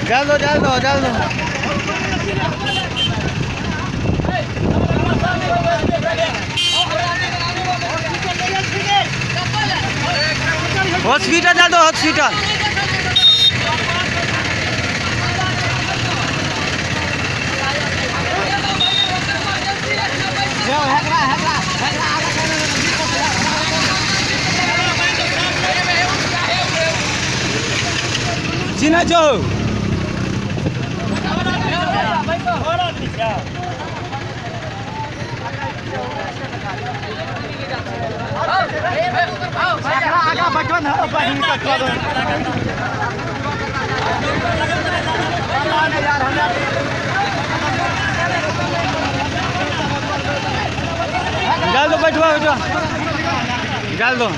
डाल दो डाल दो डाल दो। हॉस्पिटल डाल दो हॉस्पिटल। चिना जो बचपन डाल दो बैठवा बैठवा डाल दो।